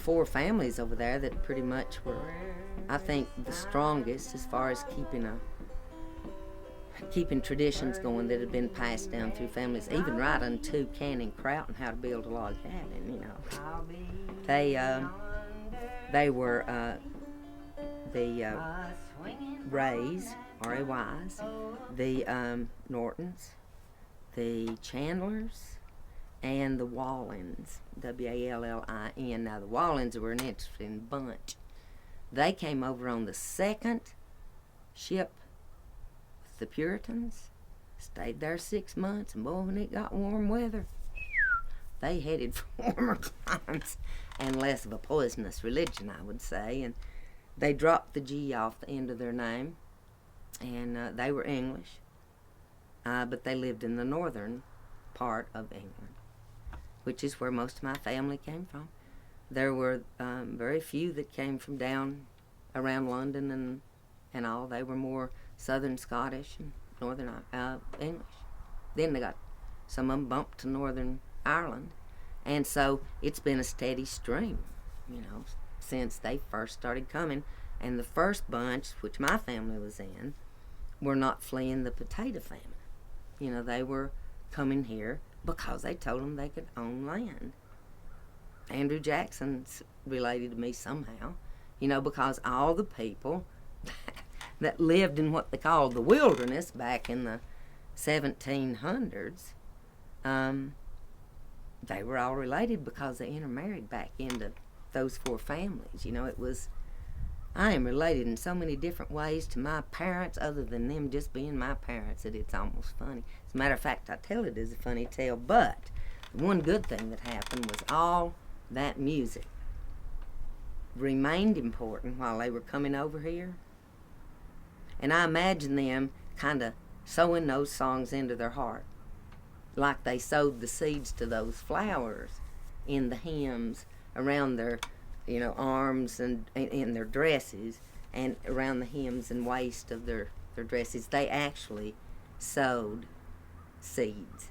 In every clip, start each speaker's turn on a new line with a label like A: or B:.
A: 4 families over there that pretty much were, I think, the strongest as far as keeping traditions going that had been passed down through families, even right unto canning kraut and how to build a log cabin. You know, they were the Rays, R-A-Ys, the Nortons, the Chandlers, and the Wallins, W-A-L-L-I-N. Now, the Wallins were an interesting bunch. They came over on the second ship with the Puritans, stayed there 6 months, and boy, when it got warm weather, they headed for warmer climes and less of a poisonous religion, I would say. And they dropped the G off the end of their name, and they were English, but they lived in the northern part of England, which is where most of my family came from. There were very few that came from down around London and all. They were more Southern Scottish and Northern English. Then they got some of them bumped to Northern Ireland, and so it's been a steady stream, you know, since they first started coming. And the first bunch, which my family was in, were not fleeing the potato famine. You know, they were coming here because they told them they could own land. Andrew Jackson's related to me somehow, you know, because all the people that lived in what they called the wilderness back in the 1700s, they were all related because they intermarried back into those 4 families. You know, it was, I am related in so many different ways to my parents other than them just being my parents that it's almost funny. As a matter of fact, I tell it as a funny tale, but the one good thing that happened was all that music remained important while they were coming over here. And I imagine them kind of sowing those songs into their heart, like they sowed the seeds to those flowers in the hems around their, you know, arms and in their dresses, and around the hems and waist of their dresses. They actually sowed seeds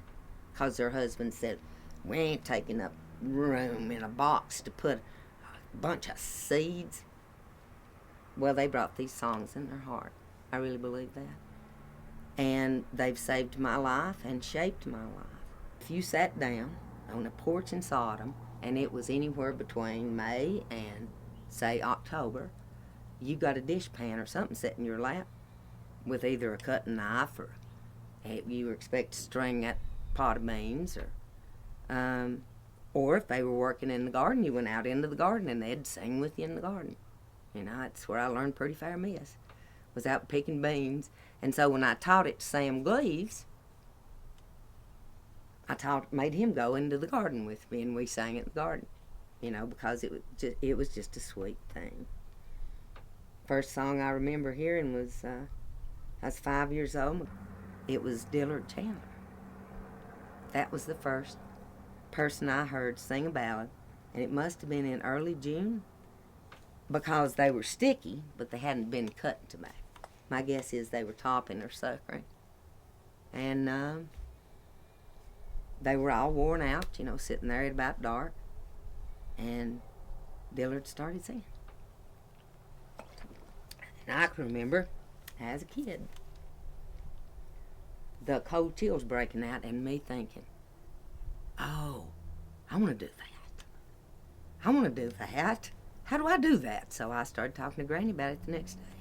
A: because their husband said, we ain't taking up room in a box to put a bunch of seeds. Well, they brought these songs in their heart. I really believe that. And they've saved my life and shaped my life. If you sat down on a porch in Sodom, and it was anywhere between May and, say, October, you got a dishpan or something set in your lap with either a cutting knife or you were expected to string that pot of beans, or if they were working in the garden, you went out into the garden and they'd sing with you in the garden. You know, that's where I learned pretty fair miss, was out picking beans. And so when I taught it to Sam Gleaves, made him go into the garden with me, and we sang in the garden, you know, because it was just a sweet thing. First song I remember hearing was, I was 5 years old. It was Dillard Chandler. That was the first person I heard sing a ballad, and it must have been in early June, because they were sticky, but they hadn't been cut into tobacco. My guess is they were topping or suckering. And they were all worn out, you know, sitting there at about dark. And Dillard started singing. And I can remember, as a kid, the cold chills breaking out and me thinking, oh, I want to do that. I want to do that. How do I do that? So I started talking to Granny about it the next day.